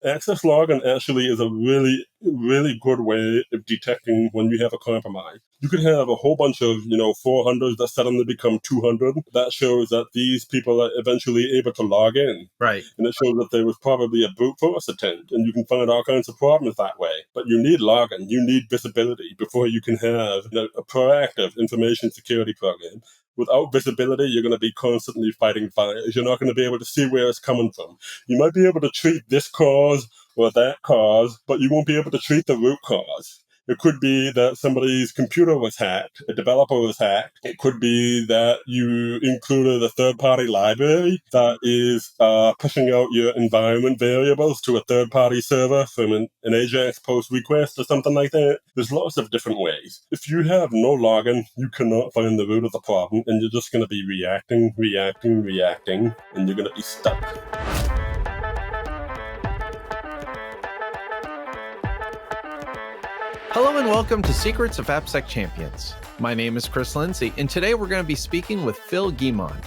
Access logging actually is a really, really good way of detecting when you have a compromise. You could have a whole bunch of, 400s that suddenly become 200. That shows that these people are eventually able to log in. Right. And it shows that there was probably a brute force attempt, and you can find all kinds of problems that way. But you need logging, you need visibility before you can have a proactive information security program. Without visibility, you're going to be constantly fighting fires. You're not going to be able to see where it's coming from. You might be able to treat this cause or that cause, but you won't be able to treat the root cause. It could be that somebody's computer was hacked, a developer was hacked. It could be that you included a third-party library that is pushing out your environment variables to a third-party server from an AJAX post request or something like that. There's lots of different ways. If you have no logging, you cannot find the root of the problem, and you're just going to be reacting, and you're going to be stuck. Hello and welcome to Secrets of AppSec Champions. My name is Chris Lindsey, and today we're going to be speaking with Phil Guimond.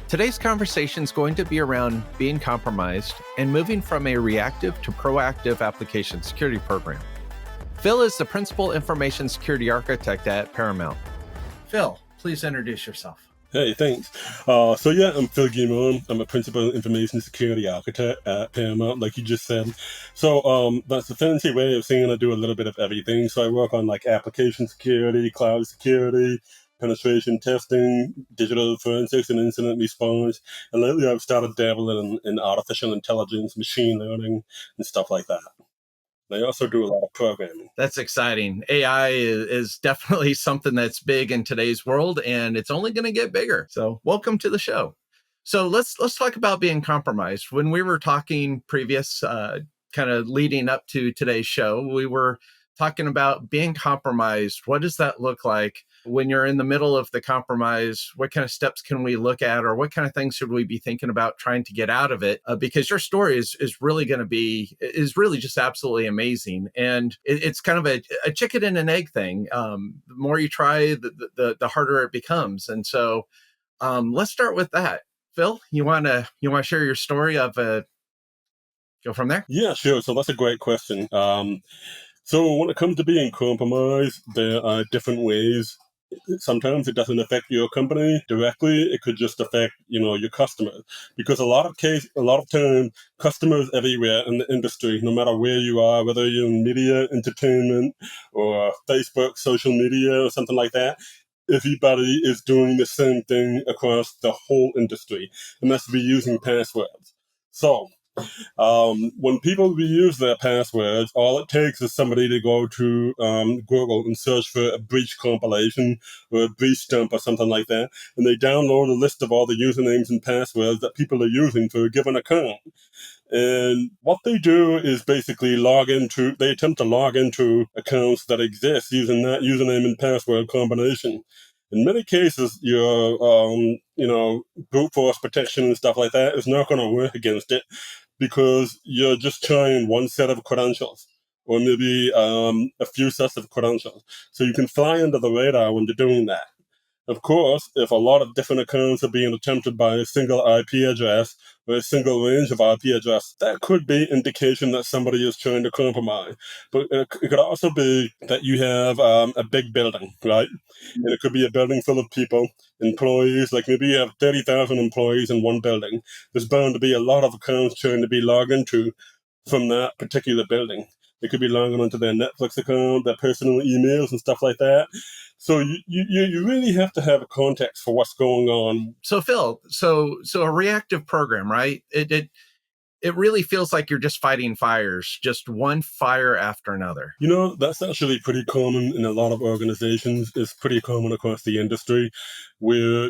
Today's conversation is going to be around being compromised and moving from a reactive to proactive application security program. Phil is the principal information security architect at Paramount. Phil, please introduce yourself. Hey, thanks. I'm Phil Guimond. I'm a principal information security architect at Paramount, like you just said. So that's a fancy way of saying I do a little bit of everything. So I work on like application security, cloud security, penetration testing, digital forensics, and incident response. And lately I've started dabbling in artificial intelligence, machine learning, and stuff like that. They also do a lot of programming. That's exciting. AI is definitely something that's big in today's world, and it's only going to get bigger. So welcome to the show. So let's talk about being compromised. When we were talking previous, kind of leading up to today's show, we were talking about being compromised. What does that look like when you're in the middle of the compromise? What kind of steps can we look at, or what kind of things should we be thinking about trying to get out of it? Because your story is really just absolutely amazing. And it's kind of a chicken and an egg thing. The more you try, the harder it becomes. And so let's start with that. Phil, you want to share your story of go from there? Yeah, sure. So that's a great question. So when it comes to being compromised, there are different ways. Sometimes it doesn't affect your company directly. It could just affect, your customers. Because a lot of time, customers everywhere in the industry, no matter where you are, whether you're in media, entertainment, or Facebook, social media, or something like that, everybody is doing the same thing across the whole industry, and that's reusing passwords. So when people reuse their passwords, all it takes is somebody to go to Google and search for a breach compilation or a breach dump or something like that, and they download a list of all the usernames and passwords that people are using for a given account. And what they do is basically they attempt to log into accounts that exist using that username and password combination. In many cases, your, brute force protection and stuff like that is not going to work against it, because you're just trying one set of credentials, or maybe a few sets of credentials. So you can fly under the radar when you're doing that. Of course, if a lot of different accounts are being attempted by a single IP address or a single range of IP address, that could be indication that somebody is trying to compromise. But it could also be that you have a big building, right? And it could be a building full of people, employees, like maybe you have 30,000 employees in one building. There's bound to be a lot of accounts trying to be logged into from that particular building. They could be logging onto their Netflix account, their personal emails and stuff like that. So you really have to have a context for what's going on. So Phil, so a reactive program, right? It really feels like you're just fighting fires, just one fire after another. That's actually pretty common in a lot of organizations. It's pretty common across the industry where,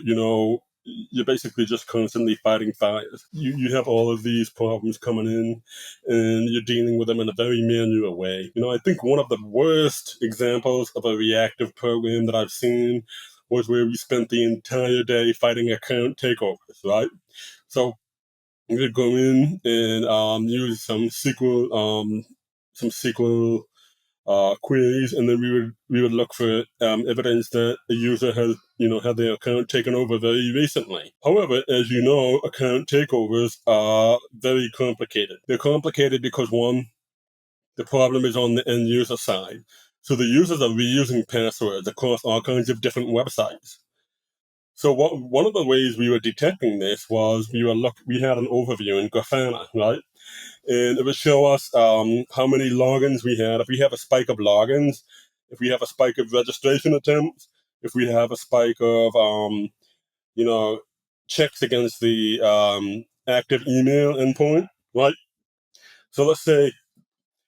you're basically just constantly fighting fires. You have all of these problems coming in, and you're dealing with them in a very manual way. I think one of the worst examples of a reactive program that I've seen was where we spent the entire day fighting account takeovers, right? So we would go in and use some SQL queries, and then we would look for evidence that a user has had their account taken over very recently. However, as you know, account takeovers are very complicated. They're complicated because one, the problem is on the end user side. So the users are reusing passwords across all kinds of different websites. So one of the ways we were detecting this was we had an overview in Grafana, right? And it would show us how many logins we had. If we have a spike of logins, if we have a spike of registration attempts, if we have a spike of checks against the active email endpoint, right? So let's say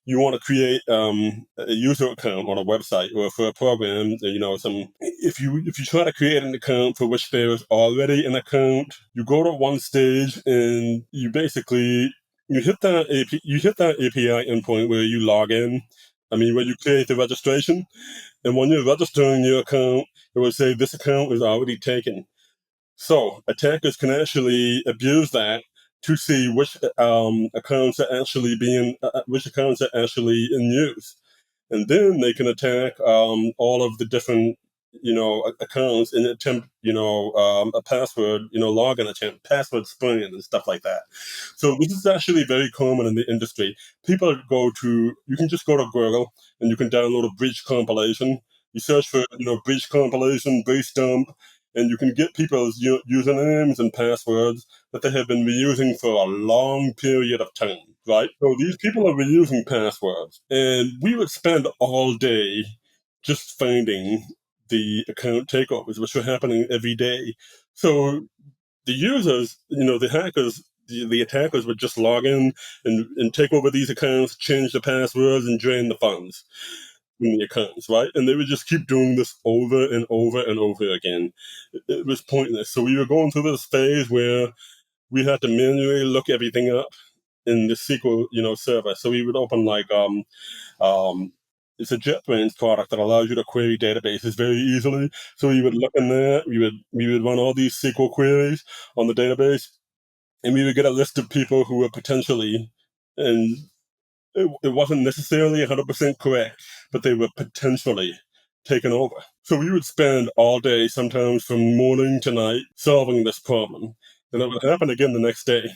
you want to create a user account on a website or for a program, if you try to create an account for which there is already an account, you go to one stage and you basically you hit that API endpoint where you log in. Where you create the registration, and when you're registering your account, it will say this account is already taken. So attackers can actually abuse that to see which accounts are actually in use, and then they can attack all of the different accounts and attempt a password login attempt, password spraying and stuff like that. So this is actually very common in the industry. You can just go to Google and you can download a breach compilation. You search for breach compilation, breach dump, and you can get people's usernames and passwords that they have been reusing for a long period of time, right? So these people are reusing passwords, and we would spend all day just finding the account takeovers, which were happening every day. So the users, the hackers, the attackers would just log in and take over these accounts, change the passwords, and drain the funds in the accounts, right? And they would just keep doing this over and over and over again. It was pointless. So we were going through this phase where we had to manually look everything up in the SQL, server. So we would open it's a JetBrains product that allows you to query databases very easily. So we would look in there, we would run all these SQL queries on the database, and we would get a list of people who were potentially, and it wasn't necessarily 100% correct, but they were potentially taken over. So we would spend all day, sometimes from morning to night, solving this problem. And it would happen again the next day,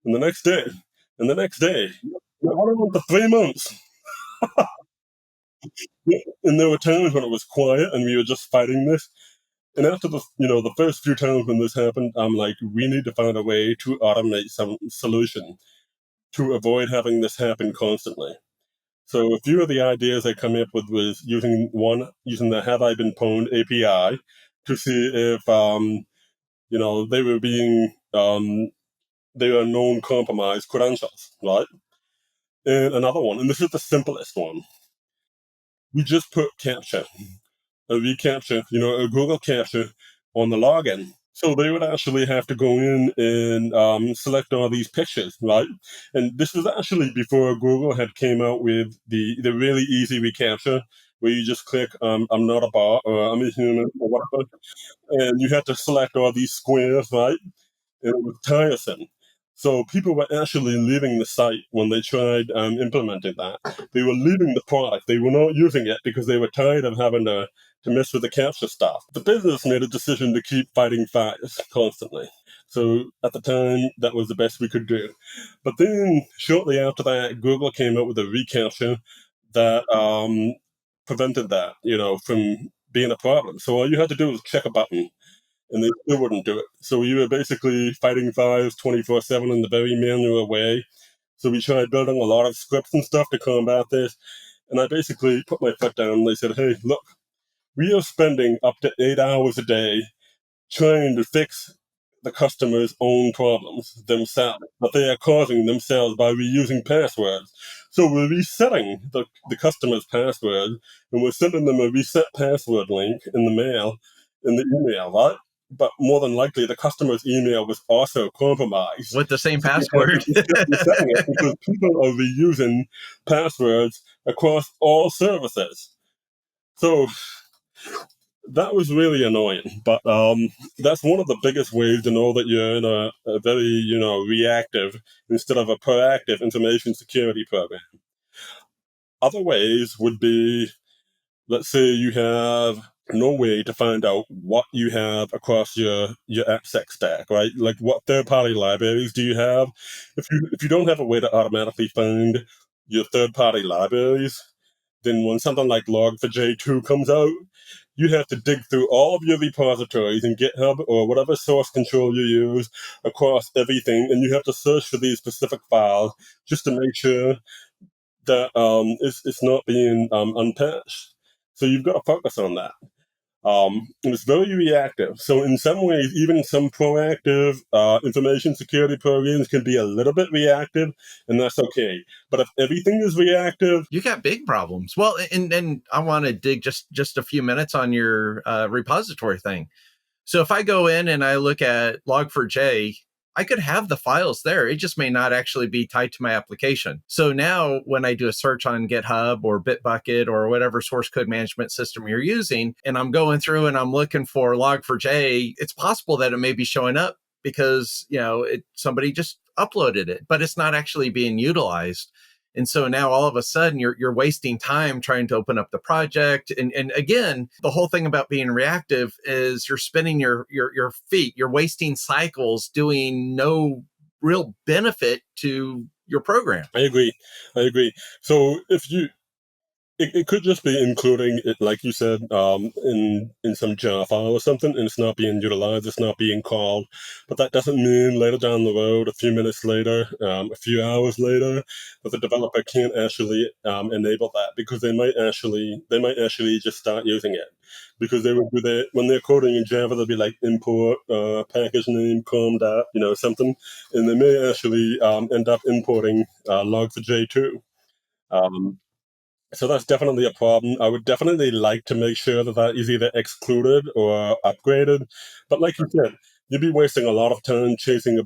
and the next day, and the next day. It went on for 3 months. And there were times when it was quiet and we were just fighting this. And after the first few times when this happened, I'm like, we need to find a way to automate some solution to avoid having this happen constantly. So a few of the ideas I come up with was using the Have I Been Pwned API to see if they were they were known compromised credentials, right? And another one, and this is the simplest one, we just put captcha, a reCAPTCHA, a Google captcha on the login. So they would actually have to go in and select all these pictures, right? And this was actually before Google had came out with the really easy reCAPTCHA, where you just click I'm not a bot or I'm a human or whatever, and you had to select all these squares, right? And it was tiresome. So people were actually leaving the site when they tried implementing that. They were leaving the product. They were not using it because they were tired of having to mess with the capture stuff. The business made a decision to keep fighting fires constantly. So at the time, that was the best we could do. But then shortly after that, Google came out with a reCAPTCHA that prevented that, from being a problem. So all you had to do was check a button and they still wouldn't do it. So we were basically fighting fires 24/7 in the very manual way. So we tried building a lot of scripts and stuff to combat this. And I basically put my foot down and they said, hey, look, we are spending up to 8 hours a day trying to fix the customer's own problems themselves, that they are causing themselves by reusing passwords. So we're resetting the customer's password, and we're sending them a reset password link in the mail, in the email, right? But more than likely, the customer's email was also compromised with the same so password. resetting it because people are reusing passwords across all services. So that was really annoying, but that's one of the biggest ways to know that you're in a very, reactive instead of a proactive information security program. Other ways would be, let's say you have no way to find out what you have across your AppSec stack, right? Like what third-party libraries do you have? If you don't have a way to automatically find your third-party libraries, then when something like Log4j2 comes out, you have to dig through all of your repositories in GitHub or whatever source control you use across everything, and you have to search for these specific files just to make sure that it's not being unpatched. So you've got to focus on that. And it's very reactive. So in some ways, even some proactive information security programs can be a little bit reactive, and that's okay. But if everything is reactive, you got big problems. Well, and I want to dig just a few minutes on your repository thing. So if I go in and I look at Log4j, I could have the files there. It just may not actually be tied to my application. So now when I do a search on GitHub or Bitbucket or whatever source code management system you're using, and I'm going through and I'm looking for Log4j, it's possible that it may be showing up because, somebody just uploaded it, but it's not actually being utilized. And so now all of a sudden you're wasting time trying to open up the project. And again, the whole thing about being reactive is you're spinning your feet. You're wasting cycles doing no real benefit to your program. I agree. So if you it could just be including it, like you said, in some jar file or something, and it's not being utilized, it's not being called. But that doesn't mean later down the road, a few minutes later, a few hours later, that the developer can't actually enable that, because they might actually just start using it, because they would do that when they're coding in Java. They'll be like import package name com dot something, and they may actually end up importing log4j2. So that's definitely a problem. I would definitely like to make sure that that is either excluded or upgraded. But like you said, you'd be wasting a lot of time chasing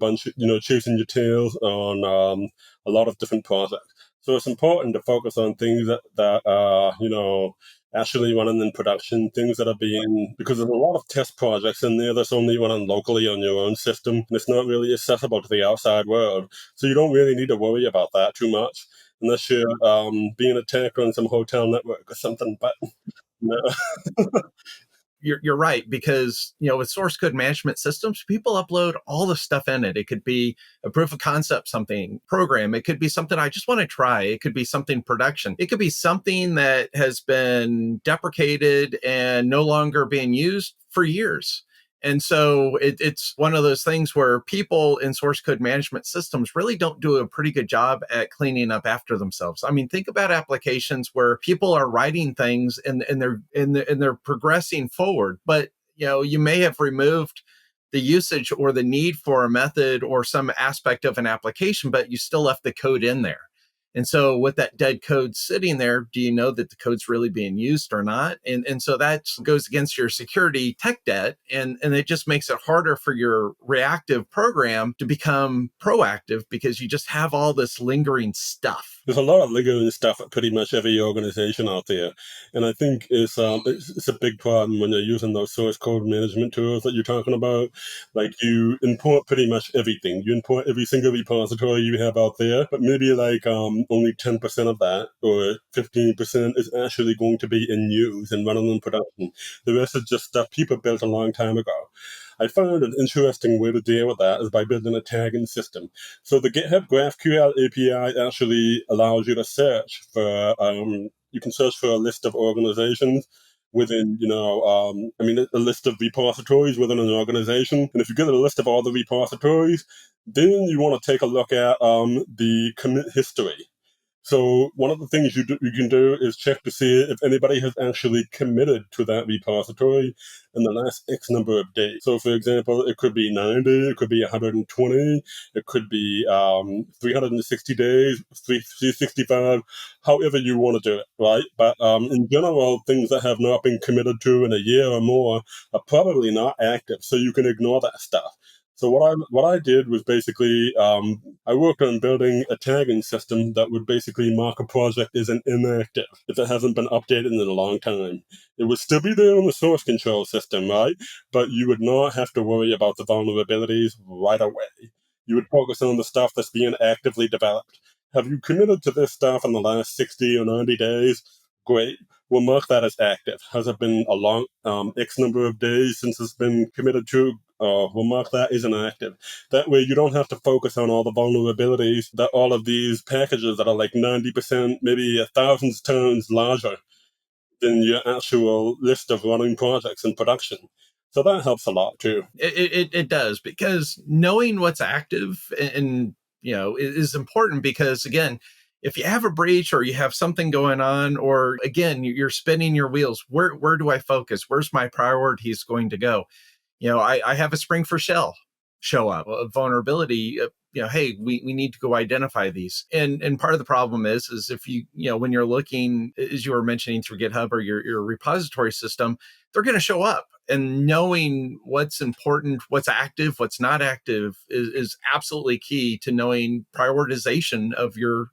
chasing your tails on a lot of different projects. So it's important to focus on things that are, actually running in production, things that are being, because there's a lot of test projects in there that's only running locally on your own system, and it's not really accessible to the outside world. So you don't really need to worry about that too much, unless you're being attacked on some hotel network or something. But no. You're right, because with source code management systems, people upload all the stuff in it. It could be a proof of concept something program, it could be something I just want to try, it could be something production, it could be something that has been deprecated and no longer being used for years. And so it's one of those things where people in source code management systems really don't do a pretty good job at cleaning up after themselves. I mean, think about applications where people are writing things and they're progressing forward, but you may have removed the usage or the need for a method or some aspect of an application, but you still left the code in there. And so with that dead code sitting there, do you know that the code's really being used or not? And so that goes against your security tech debt. And it just makes it harder for your reactive program to become proactive because you just have all this lingering stuff. There's a lot of lingering stuff at pretty much every organization out there, and I think it's a big problem when you're using those source code management tools that you're talking about. Like, you import pretty much everything. You import every single repository you have out there, but maybe like only 10% of that or 15% is actually going to be in use and running in production. The rest is just stuff people built a long time ago. I found an interesting way to deal with that is by building a tagging system. So the GitHub GraphQL API actually allows you to search for, you can search for a list of organizations within, a list of repositories within an organization. And if you get a list of all the repositories, then you want to take a look at the commit history. So one of the things you can do is check to see if anybody has actually committed to that repository in the last X number of days. So, for example, it could be 90, it could be 120, it could be 360 days, 365, however you want to do it, right? But in general, things that have not been committed to in a year or more are probably not active, so you can ignore that stuff. So what I did was basically I worked on building a tagging system that would basically mark a project as an inactive if it hasn't been updated in a long time. It would still be there on the source control system, right? But you would not have to worry about the vulnerabilities right away. You would focus on the stuff that's being actively developed. have you committed to this stuff in the last 60 or 90 days? Great. We'll mark that as active. Has it been a long X number of days since it's been committed to? We'll mark that as inactive. That way you don't have to focus on all the vulnerabilities that all of these packages that are like 90%, maybe 1,000 times larger than your actual list of running projects in production. So that helps a lot too. It does, because knowing what's active and is important, because again, if you have a breach or you have something going on, or again, you're spinning your wheels, where do I focus? Where's my priorities going to go? I have a Spring for Shell show up, a vulnerability. Hey, we need to go identify these. And part of the problem is if when you're looking, as you were mentioning, through GitHub or your repository system, they're going to show up. And knowing what's important, what's active, what's not active is absolutely key to knowing prioritization of your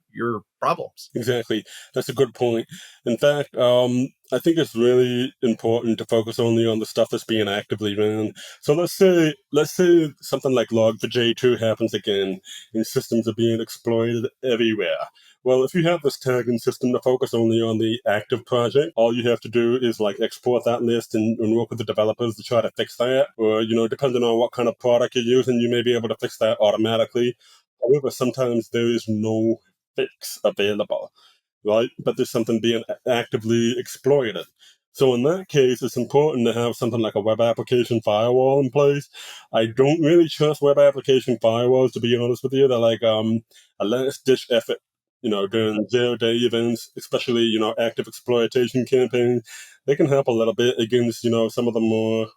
problems. Exactly. That's a good point. In fact, I think it's really important to focus only on the stuff that's being actively ran. So let's say something like Log4j2 happens again, and systems are being exploited everywhere. Well, if you have this tagging system to focus only on the active project, all you have to do is export that list and work with the developers to try to fix that. Or, depending on what kind of product you're using, you may be able to fix that automatically. However, sometimes there is no fix available, right? But there's something being actively exploited. So in that case, it's important to have something like a web application firewall in place. I don't really trust web application firewalls, to be honest with you. They're like a last-ditch effort, during zero-day events, especially, active exploitation campaigns. They can help a little bit against, some of the more,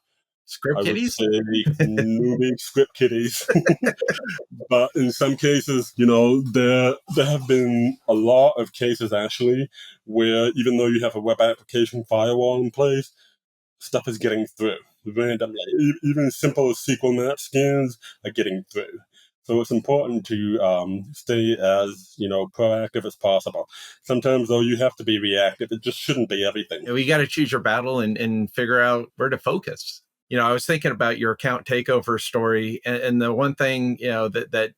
Script I would kiddies? say, newbie script kiddies. But in some cases, there have been a lot of cases actually where even though you have a web application firewall in place, stuff is getting through randomly. Even simple SQL map scans are getting through. So it's important to stay as proactive as possible. Sometimes though you have to be reactive. It just shouldn't be everything. You got to choose your battle and figure out where to focus. I was thinking about your account takeover story, and the one thing that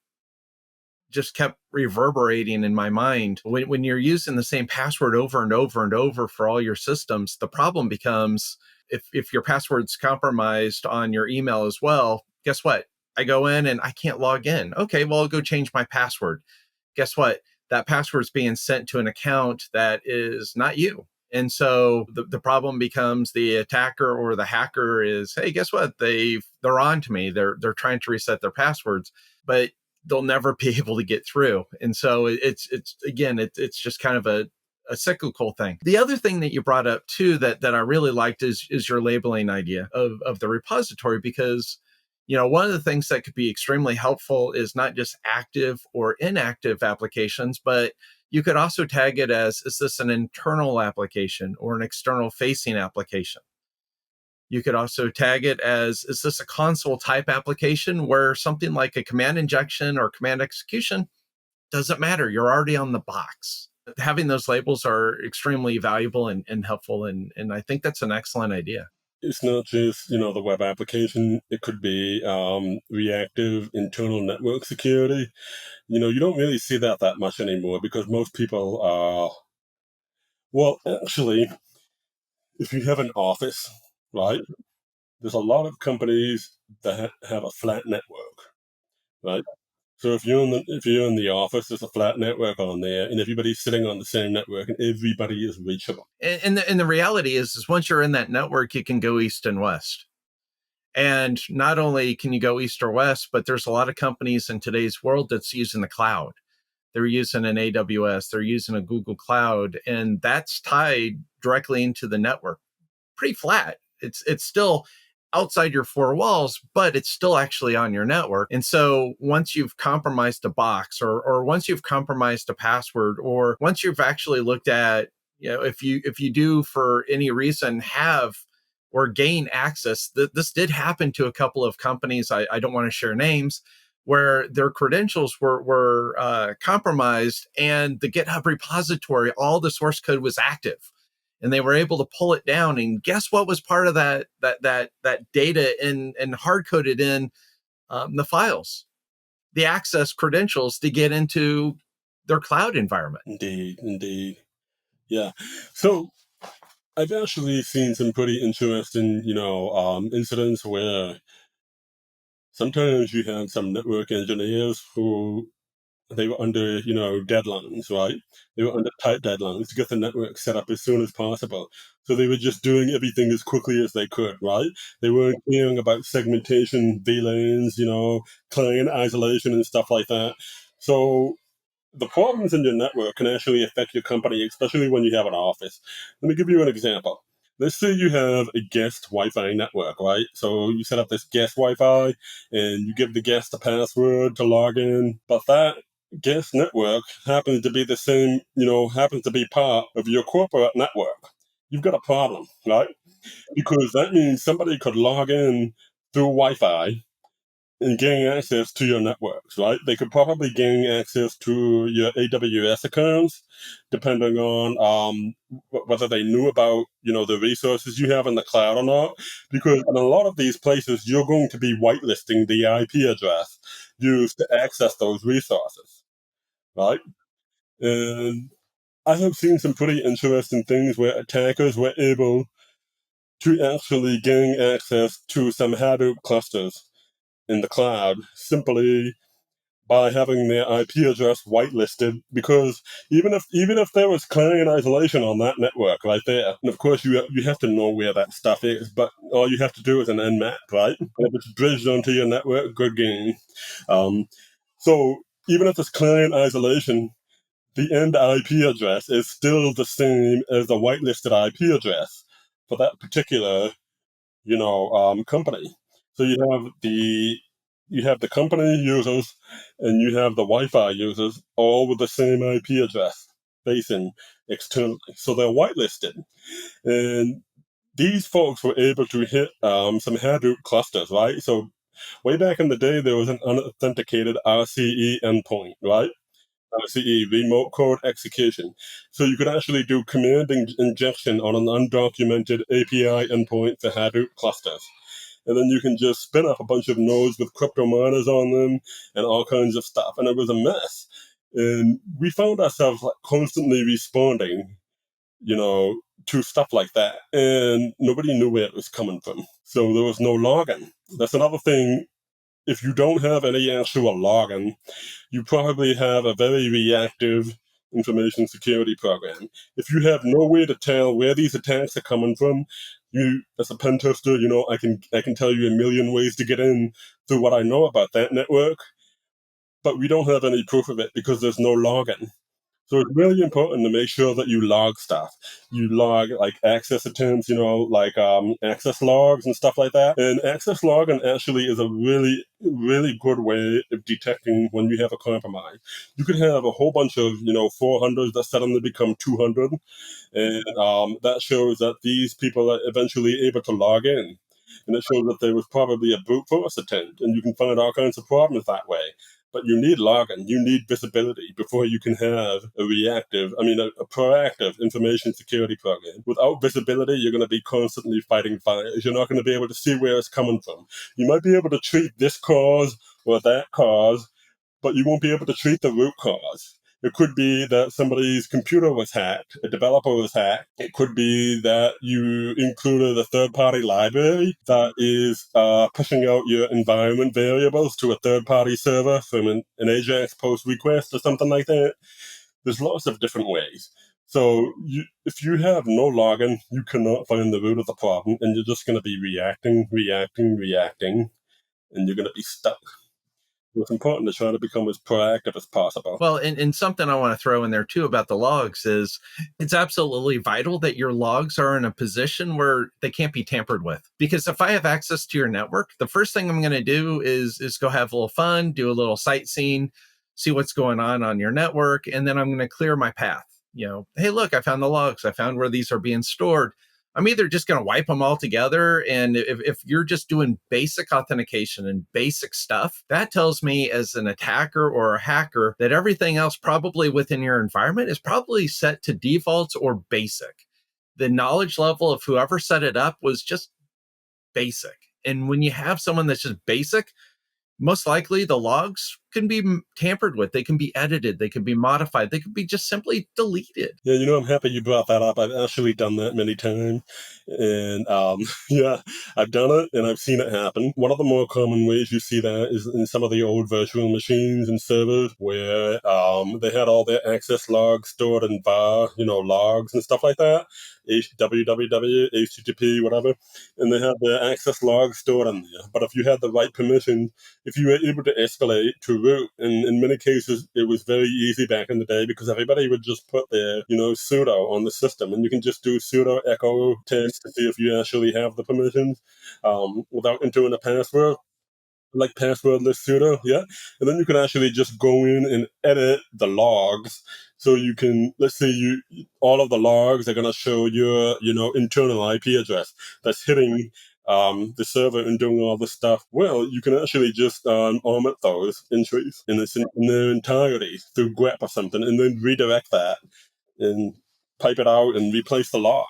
just kept reverberating in my mind, when you're using the same password over and over and over for all your systems, the problem becomes if your password's compromised on your email as well, guess what? I go in and I can't log in. Okay, well, I'll go change my password. Guess what? That password's being sent to an account that is not you. And so the problem becomes the attacker or the hacker is, hey, guess what? They're on to me. They're trying to reset their passwords, but they'll never be able to get through. And so it's just kind of a cyclical thing. The other thing that you brought up too that I really liked is your labeling idea of the repository, because one of the things that could be extremely helpful is not just active or inactive applications, but you could also tag it as, is this an internal application or an external facing application? You could also tag it as, is this a console type application where something like a command injection or command execution doesn't matter. You're already on the box. Having those labels are extremely valuable and helpful. And I think that's an excellent idea. It's not just, the web application. It could be reactive internal network security. You don't really see that much anymore because most people are, well, actually, if you have an office, right, there's a lot of companies that have a flat network, right? So if you're in the office, there's a flat network on there, and everybody's sitting on the same network, and everybody is reachable. And the reality is once you're in that network, you can go east and west. And not only can you go east or west, but there's a lot of companies in today's world that's using the cloud. They're using an AWS, they're using a Google Cloud, and that's tied directly into the network. Pretty flat. It's still outside your four walls, but it's still actually on your network. And so once you've compromised a box or once you've compromised a password, or once you've actually looked at, if you do for any reason have or gain access, this did happen to a couple of companies. I don't want to share names, where their credentials were compromised, and the GitHub repository, all the source code was active, and they were able to pull it down. And guess what was part of that data and hard coded in the files? The access credentials to get into their cloud environment. Indeed. Yeah. So I've actually seen some pretty interesting, incidents where sometimes you have some network engineers who they were under, deadlines, right? They were under tight deadlines to get the network set up as soon as possible. So they were just doing everything as quickly as they could, right? They weren't caring about segmentation, VLANs, client isolation and stuff like that. So the problems in your network can actually affect your company, especially when you have an office. Let me give you an example. Let's say you have a guest Wi-Fi network, right? So you set up this guest Wi-Fi and you give the guest a password to log in, but that guest network happens to be the same, happens to be part of your corporate network. You've got a problem, right? Because that means somebody could log in through Wi-Fi and gain access to your networks, right? They could probably gain access to your AWS accounts, depending on whether they knew about, the resources you have in the cloud or not. Because in a lot of these places, you're going to be whitelisting the IP address used to access those resources, right? And I have seen some pretty interesting things where attackers were able to actually gain access to some Hadoop clusters in the cloud simply by having their IP address whitelisted, because even if there was client isolation on that network right there, and of course you have to know where that stuff is, but all you have to do is an nmap, right? And if it's bridged onto your network, good game. So even if it's client isolation, the end IP address is still the same as the whitelisted IP address for that particular company. So you have the company users and you have the Wi-Fi users all with the same IP address facing externally. So they're whitelisted. And these folks were able to hit some Hadoop clusters, right? So way back in the day, there was an unauthenticated RCE endpoint, right? RCE, remote code execution. So you could actually do command injection on an undocumented API endpoint for Hadoop clusters. And then you can just spin up a bunch of nodes with crypto miners on them and all kinds of stuff. And it was a mess. And we found ourselves like constantly responding, to stuff like that. And nobody knew where it was coming from. So there was no logging. That's another thing. If you don't have any actual logging, you probably have a very reactive information security program. If you have no way to tell where these attacks are coming from, you, as a pen tester, I can tell you a million ways to get in through what I know about that network, but we don't have any proof of it because there's no logging. So it's really important to make sure that you log stuff. You log like access attempts, like access logs and stuff like that. And access logging actually is a really, really good way of detecting when you have a compromise. You could have a whole bunch of, 400s that suddenly become 200. And that shows that these people are eventually able to log in. And it shows that there was probably a brute force attempt. And you can find all kinds of problems that way. But you need logging, you need visibility before you can have a proactive information security program. Without visibility, you're going to be constantly fighting fires. You're not going to be able to see where it's coming from. You might be able to treat this cause or that cause, but you won't be able to treat the root cause. It could be that somebody's computer was hacked, a developer was hacked. It could be that you included a third-party library that is pushing out your environment variables to a third-party server from an AJAX post request or something like that. There's lots of different ways. So if you have no logging, you cannot find the root of the problem, and you're just going to be reacting, and you're going to be stuck. It's important to try to become as proactive as possible. Well, and something I want to throw in there too about the logs is it's absolutely vital that your logs are in a position where they can't be tampered with. Because if I have access to your network, the first thing I'm going to do is go have a little fun, do a little sightseeing, see what's going on your network, and then I'm going to clear my path. Hey, look, I found the logs. I found where these are being stored. I'm either just going to wipe them all together. And if you're just doing basic authentication and basic stuff, that tells me as an attacker or a hacker that everything else probably within your environment is probably set to defaults or basic. The knowledge level of whoever set it up was just basic. And when you have someone that's just basic, most likely the logs can be tampered with. They can be edited. They can be modified. They can be just simply deleted. Yeah, I'm happy you brought that up. I've actually done that many times. And yeah, I've done it and I've seen it happen. One of the more common ways you see that is in some of the old virtual machines and servers where they had all their access logs stored in var, logs and stuff like that. www, HTTP, whatever. And they had their access logs stored in there. But if you had the right permission, if you were able to escalate to root, and in many cases it was very easy back in the day because everybody would just put their, sudo on the system, and you can just do sudo echo test to see if you actually have the permissions without entering a password. Like passwordless sudo, yeah. And then you can actually just go in and edit the logs. So you can, let's say all of the logs are going to show your, internal IP address that's hitting the server and doing all this stuff. Well, you can actually just omit those entries in their entirety through grep or something, and then redirect that and pipe it out and replace the log.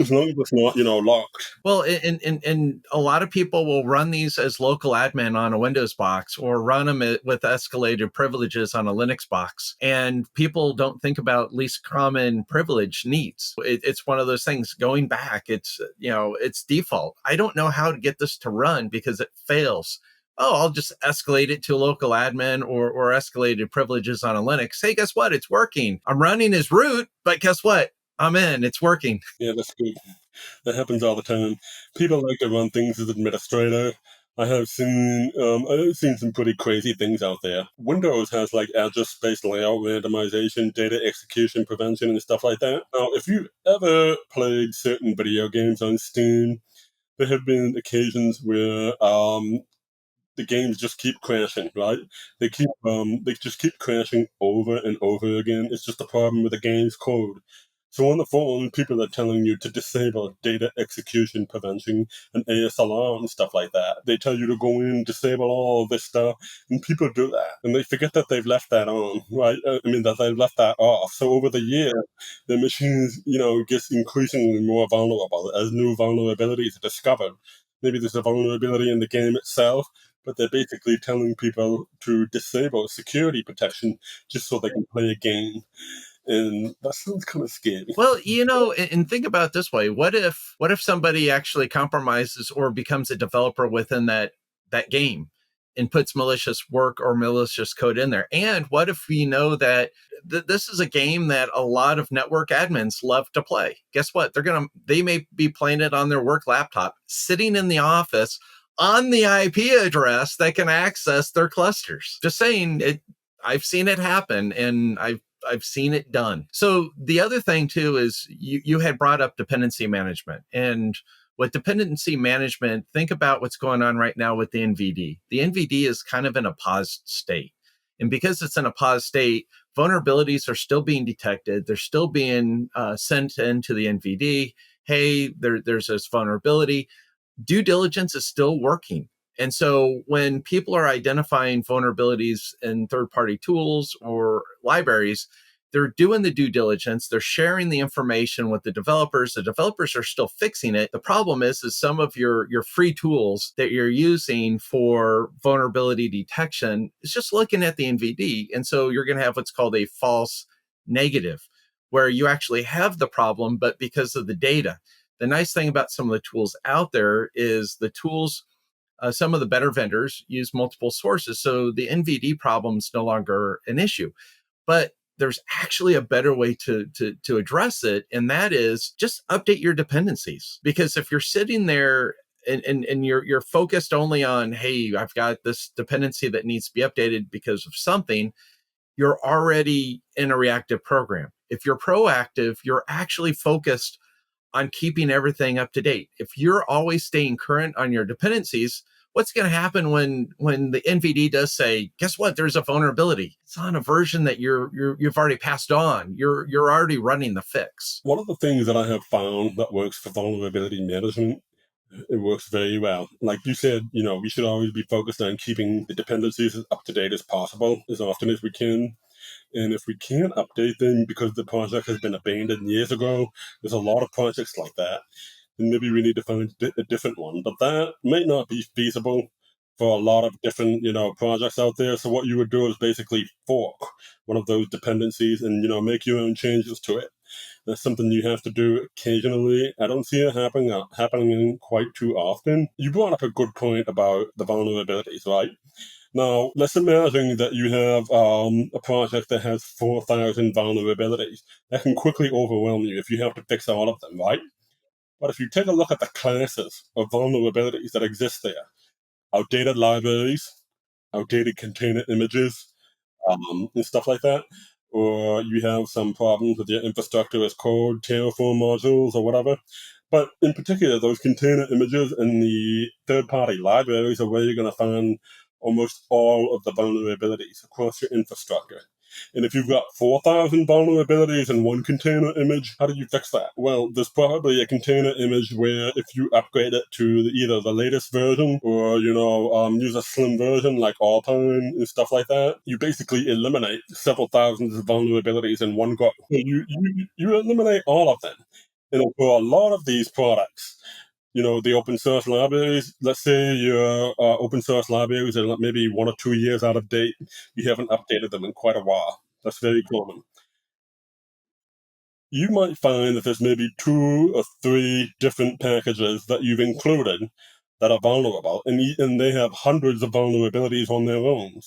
As long as it's not, locked. Well, and a lot of people will run these as local admin on a Windows box or run them with escalated privileges on a Linux box. And people don't think about least common privilege needs. It's one of those things going back. It's default. I don't know how to get this to run because it fails. Oh, I'll just escalate it to a local admin or escalated privileges on a Linux. Hey, guess what? It's working. I'm running as root, but guess what? I'm in. It's working. Yeah, that's good. That happens all the time. People like to run things as administrator. I've seen some pretty crazy things out there. Windows has like address space layout randomization, data execution prevention, and stuff like that. Now, if you've ever played certain video games on Steam, there have been occasions where the games just keep crashing, right? They just keep crashing over and over again. It's just a problem with the game's code. So on the phone, people are telling you to disable data execution prevention and ASLR and stuff like that. They tell you to go in, disable all of this stuff, and people do that. And they forget that they've left that on, right? That they've left that off. So over the years, the machines, gets increasingly more vulnerable as new vulnerabilities are discovered. Maybe there's a vulnerability in the game itself, but they're basically telling people to disable security protection just so they can play a game. And that sounds kind of scary. Well, and think about it this way. What if somebody actually compromises or becomes a developer within that game and puts malicious work or malicious code in there? And what if we know that this is a game that a lot of network admins love to play? Guess what? They may be playing it on their work laptop, sitting in the office on the IP address that can access their clusters. Just saying it. I've seen it happen, and I've seen it done. So the other thing too is you had brought up dependency management. And with dependency management, think about what's going on right now with the NVD. The NVD is kind of in a paused state. And because it's in a paused state, vulnerabilities are still being detected. They're still being sent into the NVD. Hey, there's this vulnerability. Due diligence is still working. And so when people are identifying vulnerabilities in third-party tools or libraries, they're doing the due diligence. They're sharing the information with the developers. The developers are still fixing it. The problem is some of your free tools that you're using for vulnerability detection is just looking at the NVD. And so you're going to have what's called a false negative, where you actually have the problem, but because of the data. The nice thing about some of the tools out there is the tools, some of the better vendors use multiple sources. So the NVD problem is no longer an issue. But there's actually a better way to address it. And that is just update your dependencies. Because if you're sitting there and you're focused only on, hey, I've got this dependency that needs to be updated because of something, you're already in a reactive program. If you're proactive, you're actually focused on keeping everything up to date. If you're always staying current on your dependencies, what's going to happen when the NVD does say, guess what? There's a vulnerability. It's on a version that you've already passed on. You're already running the fix. One of the things that I have found that works for vulnerability management, it works very well. Like you said, we should always be focused on keeping the dependencies as up to date as possible, as often as we can. And if we can't update them because the project has been abandoned years ago, there's a lot of projects like that. And maybe we need to find a different one. But that might not be feasible for a lot of different, projects out there. So what you would do is basically fork one of those dependencies and, make your own changes to it. That's something you have to do occasionally. I don't see it happening quite too often. You brought up a good point about the vulnerabilities, right? Now, let's imagine that you have a project that has 4,000 vulnerabilities. That can quickly overwhelm you if you have to fix all of them, right? But if you take a look at the classes of vulnerabilities that exist there, outdated libraries, outdated container images, and stuff like that, or you have some problems with your infrastructure as code, Terraform modules, or whatever. But in particular, those container images and the third-party libraries are where you're going to find almost all of the vulnerabilities across your infrastructure. And if you've got 4,000 vulnerabilities in one container image, how do you fix that? Well, there's probably a container image where if you upgrade it to either the latest version or, use a slim version like Alpine and stuff like that, you basically eliminate several thousands of vulnerabilities in one go. So you eliminate all of them. And for a lot of these products, the open source libraries, let's say your open source libraries are maybe 1 or 2 years out of date. You haven't updated them in quite a while. That's very common. You might find that there's maybe 2 or 3 different packages that you've included that are vulnerable, and they have hundreds of vulnerabilities on their own.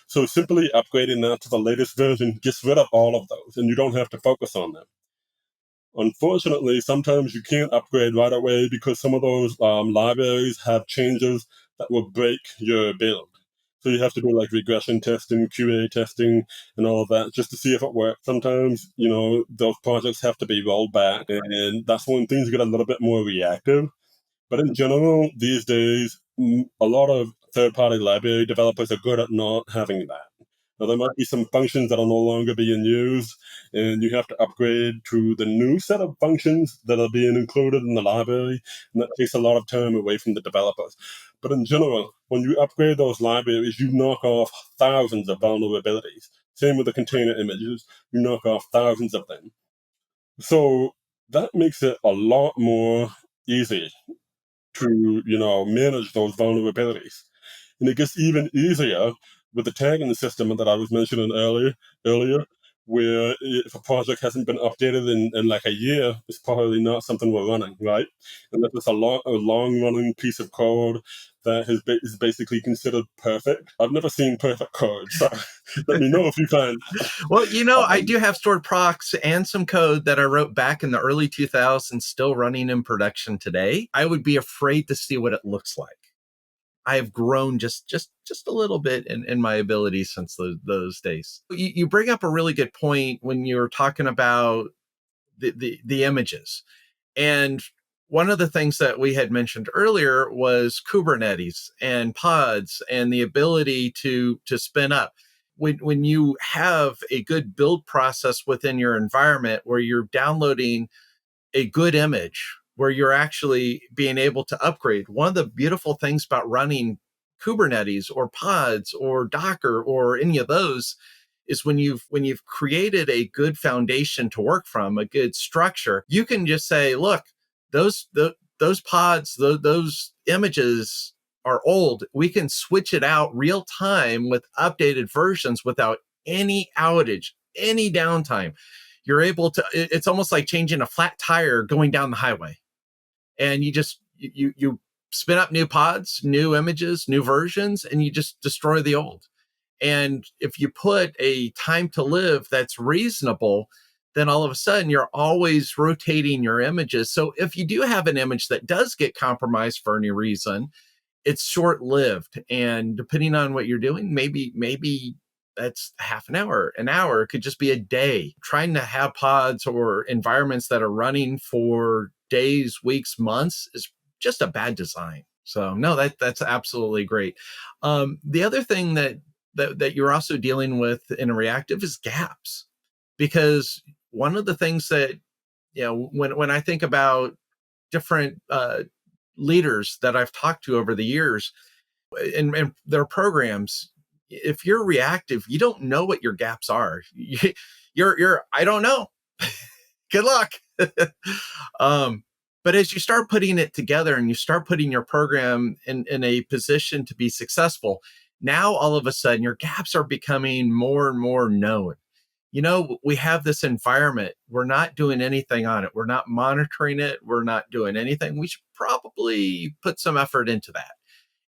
So simply upgrading that to the latest version gets rid of all of those, and you don't have to focus on them. Unfortunately, sometimes you can't upgrade right away because some of those libraries have changes that will break your build. So you have to do like regression testing, QA testing, and all of that just to see if it works. Sometimes, those projects have to be rolled back, and that's when things get a little bit more reactive. But in general, these days, a lot of third-party library developers are good at not having that. Now, there might be some functions that are no longer being used, and you have to upgrade to the new set of functions that are being included in the library, and that takes a lot of time away from the developers. But in general, when you upgrade those libraries, you knock off thousands of vulnerabilities. Same with the container images, you knock off thousands of them. So that makes it a lot more easy to, manage those vulnerabilities. And it gets even easier with the tagging system that I was mentioning earlier, where if a project hasn't been updated in like a year, it's probably not something we're running, right? And that's a long running piece of code that is basically considered perfect. I've never seen perfect code, so let me know if you find. Well, I do have stored procs and some code that I wrote back in the early 2000s, still running in production today. I would be afraid to see what it looks like. I have grown just a little bit in my ability since those days. You bring up a really good point when you're talking about the images. And one of the things that we had mentioned earlier was Kubernetes and pods and the ability to spin up. When you have a good build process within your environment where you're downloading a good image, where you're actually being able to upgrade. One of the beautiful things about running Kubernetes or pods or Docker or any of those is when you've created a good foundation to work from, a good structure, you can just say, look, those pods, those images are old. We can switch it out real time with updated versions without any outage, any downtime. You're able to, it's almost like changing a flat tire going down the highway. And you spin up new pods, new images, new versions, and you just destroy the old. And if you put a time to live that's reasonable, then all of a sudden you're always rotating your images. So if you do have an image that does get compromised for any reason, it's short-lived. And depending on what you're doing, maybe that's half an hour, it could just be a day. Trying to have pods or environments that are running for days, weeks, months is just a bad design. So no, that's absolutely great. The other thing that you're also dealing with in a reactive is gaps, because one of the things that, when I think about different leaders that I've talked to over the years and their programs, if you're reactive, you don't know what your gaps are. You're I don't know. Good luck. But as you start putting it together and you start putting your program in a position to be successful, now all of a sudden your gaps are becoming more and more known. We have this environment. We're not doing anything on it. We're not monitoring it. We're not doing anything. We should probably put some effort into that.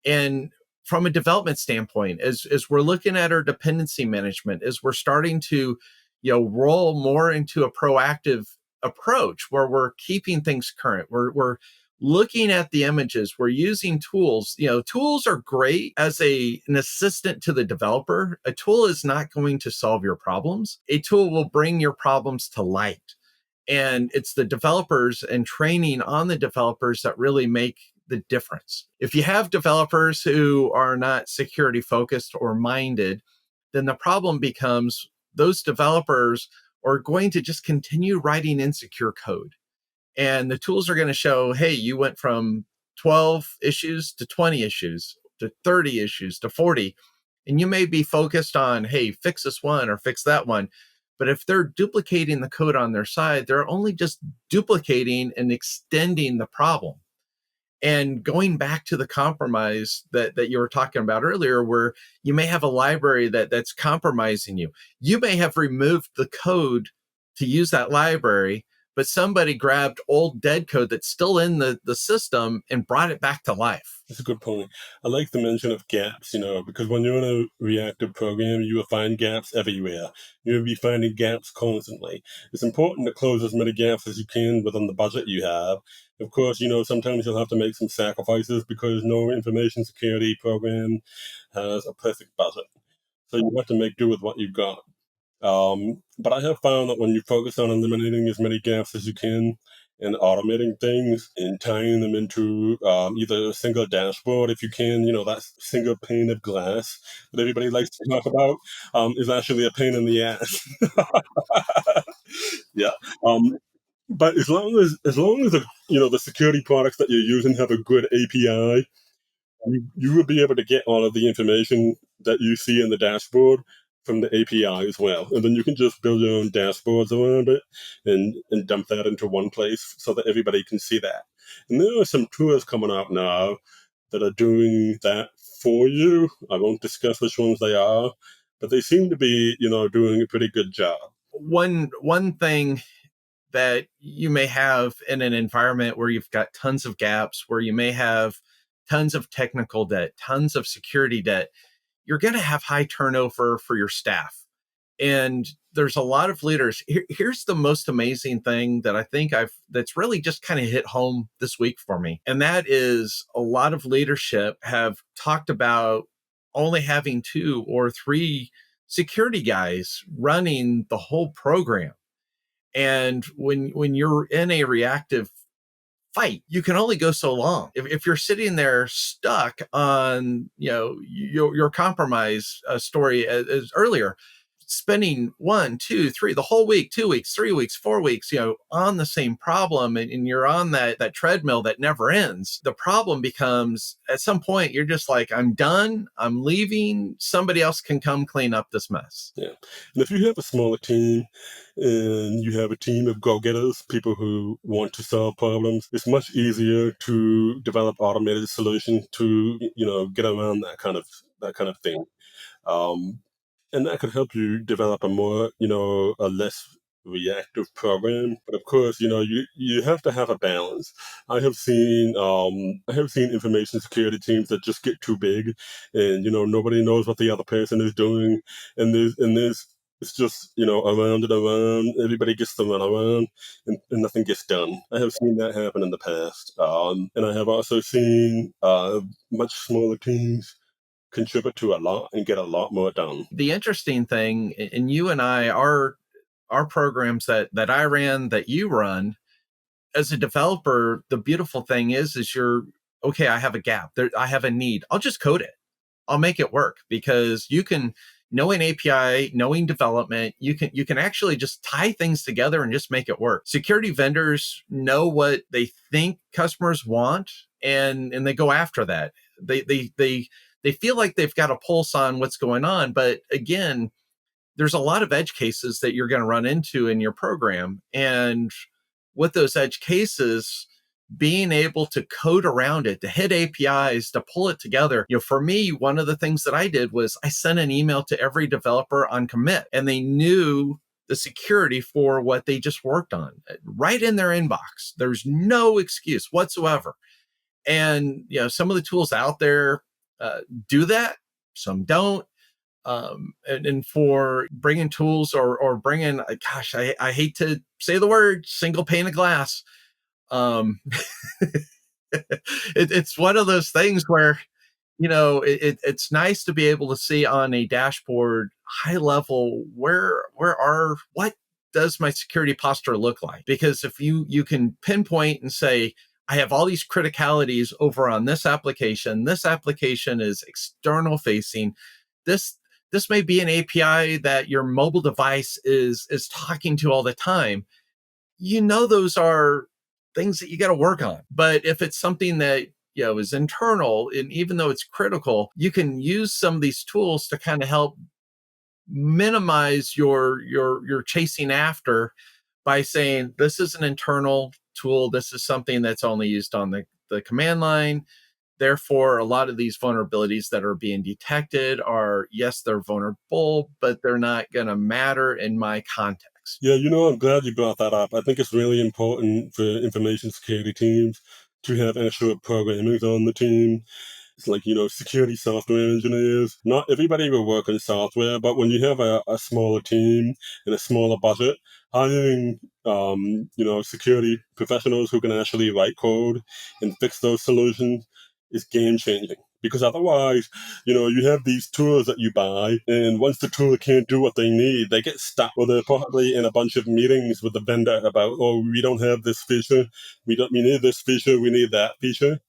And from a development standpoint, as we're looking at our dependency management, as we're starting to, roll more into a proactive approach where we're keeping things current, we're looking at the images, we're using tools. Tools are great as an assistant to the developer. A tool is not going to solve your problems. A tool will bring your problems to light. And it's the developers and training on the developers that really make the difference. If you have developers who are not security focused or minded, then the problem becomes those developers are going to just continue writing insecure code. And the tools are going to show, hey, you went from 12 issues to 20 issues to 30 issues to 40. And you may be focused on, hey, fix this one or fix that one. But if they're duplicating the code on their side, they're only just duplicating and extending the problem. And going back to the compromise that you were talking about earlier, where you may have a library that's compromising you. You may have removed the code to use that library, but somebody grabbed old dead code that's still in the system and brought it back to life. That's a good point. I like the mention of gaps, because when you're in a reactive program, you will find gaps everywhere. You'll be finding gaps constantly. It's important to close as many gaps as you can within the budget you have. Of course, sometimes you'll have to make some sacrifices because no information security program has a perfect budget. So you have to make do with what you've got. But I have found that when you focus on eliminating as many gaps as you can and automating things and tying them into either a single dashboard, if you can, that single pane of glass that everybody likes to talk about is actually a pain in the ass. Yeah. But as long as the security products that you're using have a good API, you will be able to get all of the information that you see in the dashboard from the API as well. And then you can just build your own dashboards around it and dump that into one place so that everybody can see that. And there are some tools coming out now that are doing that for you. I won't discuss which ones they are, but they seem to be, doing a pretty good job. One thing that you may have in an environment where you've got tons of gaps, where you may have tons of technical debt, tons of security debt, you're going to have high turnover for your staff. And there's a lot of leaders. Here's the most amazing thing that I think that's really just kind of hit home this week for me. And that is a lot of leadership have talked about only having 2 or 3 security guys running the whole program. And when you're in a reactive fight, you can only go so long. If you're sitting there stuck on, your compromise story as earlier, spending 1, 2, 3, the whole week, 2 weeks, 3 weeks, 4 weeks, on the same problem, and you're on that treadmill that never ends. The problem becomes at some point you're just like, I'm done, I'm leaving. Somebody else can come clean up this mess. Yeah. And if you have a smaller team and you have a team of go-getters, people who want to solve problems, it's much easier to develop automated solutions to, get around that kind of thing. And that could help you develop a more, a less reactive program. But of course, you have to have a balance. I have seen information security teams that just get too big, and nobody knows what the other person is doing, and there's it's just around and around. Everybody gets to run around, and nothing gets done. I have seen that happen in the past, and I have also seen much smaller teams contribute to a lot and get a lot more done. The interesting thing, and you and I, our programs that I ran, that you run, as a developer, the beautiful thing is you're okay. I have a gap there. I have a need. I'll just code it. I'll make it work, because you can, knowing API, knowing development, you can actually just tie things together and just make it work. Security vendors know what they think customers want, and they go after that. They feel like they've got a pulse on what's going on. But again, there's a lot of edge cases that you're going to run into in your program. And with those edge cases, being able to code around it, to hit APIs, to pull it together. For me, one of the things that I did was I sent an email to every developer on commit, and they knew the security for what they just worked on right in their inbox. There's no excuse whatsoever. And some of the tools out there do that, some don't. And for bringing tools or bringing, gosh, I hate to say the word single pane of glass. It's one of those things where it's nice to be able to see on a dashboard high level what does my security posture look like? Because if you can pinpoint and say, I have all these criticalities over on this application is external facing, this may be an API that your mobile device is talking to all the time. Those are things that you got to work on. But if it's something that is internal, and even though it's critical, you can use some of these tools to kind of help minimize your chasing after by saying, this is an internal tool. This is something that's only used on the command line. Therefore, a lot of these vulnerabilities that are being detected are, yes, they're vulnerable, but they're not going to matter in my context. Yeah, I'm glad you brought that up. I think it's really important for information security teams to have extra programmers on the team. It's like, security software engineers. Not everybody will work in software, but when you have a smaller team and a smaller budget, hiring, security professionals who can actually write code and fix those solutions is game changing. Because otherwise, you have these tools that you buy, and once the tool can't do what they need, they get stuck. Or they're probably in a bunch of meetings with the vendor about, we don't have this feature, we need this feature, we need that feature.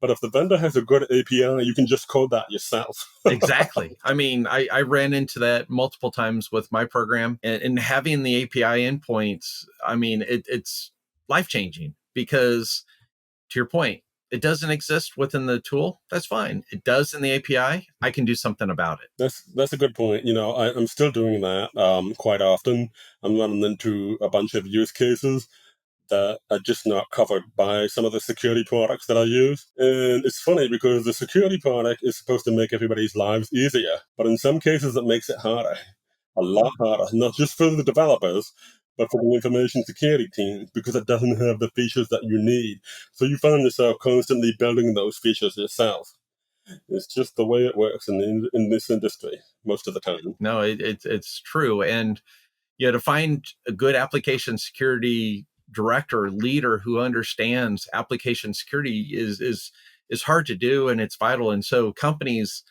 But if the vendor has a good API, you can just code that yourself. Exactly. I mean, I ran into that multiple times with my program, and having the API endpoints, I mean, it's life-changing because, to your point, it doesn't exist within the tool. That's fine. It does in the API. I can do something about it. That's a good point. I'm still doing that quite often. I'm running into a bunch of use cases that are just not covered by some of the security products that I use. And it's funny because the security product is supposed to make everybody's lives easier, but in some cases it makes it harder, a lot harder, not just for the developers, but for the information security team, because it doesn't have the features that you need. So you find yourself constantly building those features yourself. It's just the way it works in this industry most of the time. No, it's true. And to find a good application security director, leader who understands application security is hard to do, and it's vital. And so companies,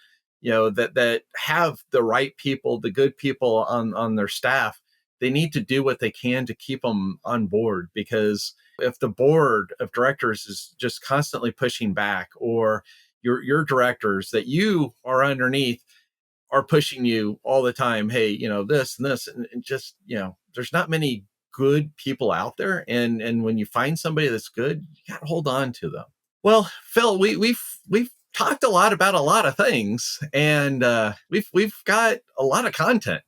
that have the right people, the good people on their staff, they need to do what they can to keep them on board. Because if the board of directors is just constantly pushing back, or your directors that you are underneath are pushing you all the time, hey, this and this, and just, there's not many good people out there. And when you find somebody that's good, you got to hold on to them. Well, Phil, we've talked a lot about a lot of things, and we've got a lot of content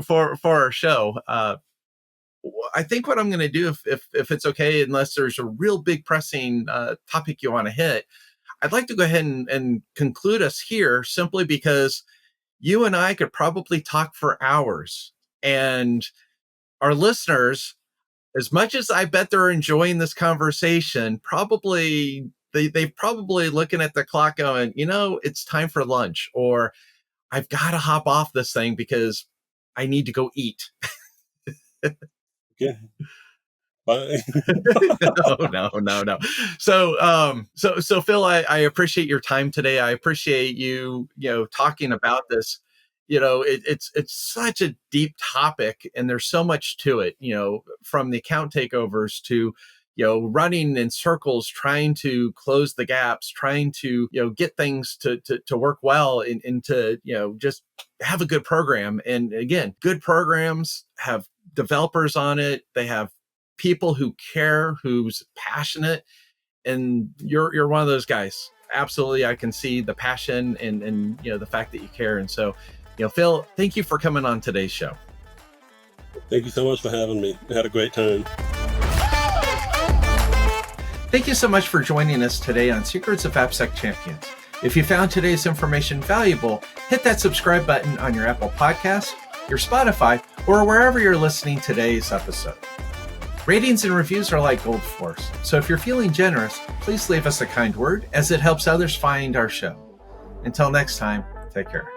for our show. I think what I'm going to do, if it's okay, unless there's a real big pressing topic you want to hit, I'd like to go ahead and conclude us here, simply because you and I could probably talk for hours. And our listeners, as much as I bet they're enjoying this conversation, probably they're probably looking at the clock going, it's time for lunch, or I've got to hop off this thing because I need to go eat. Okay. Bye. No. So Phil, I appreciate your time today. I appreciate you, talking about this. It's such a deep topic, and there's so much to it, from the account takeovers to, running in circles, trying to close the gaps, trying to, get things to work well, and to, just have a good program. And again, good programs have developers on it. They have people who care, who's passionate, and you're one of those guys. Absolutely, I can see the passion and the fact that you care. And so, Phil, thank you for coming on today's show. Thank you so much for having me. I had a great time. Thank you so much for joining us today on Secrets of AppSec Champions. If you found today's information valuable, hit that subscribe button on your Apple Podcast, your Spotify, or wherever you're listening to today's episode. Ratings and reviews are like gold for us, so if you're feeling generous, please leave us a kind word as it helps others find our show. Until next time, take care.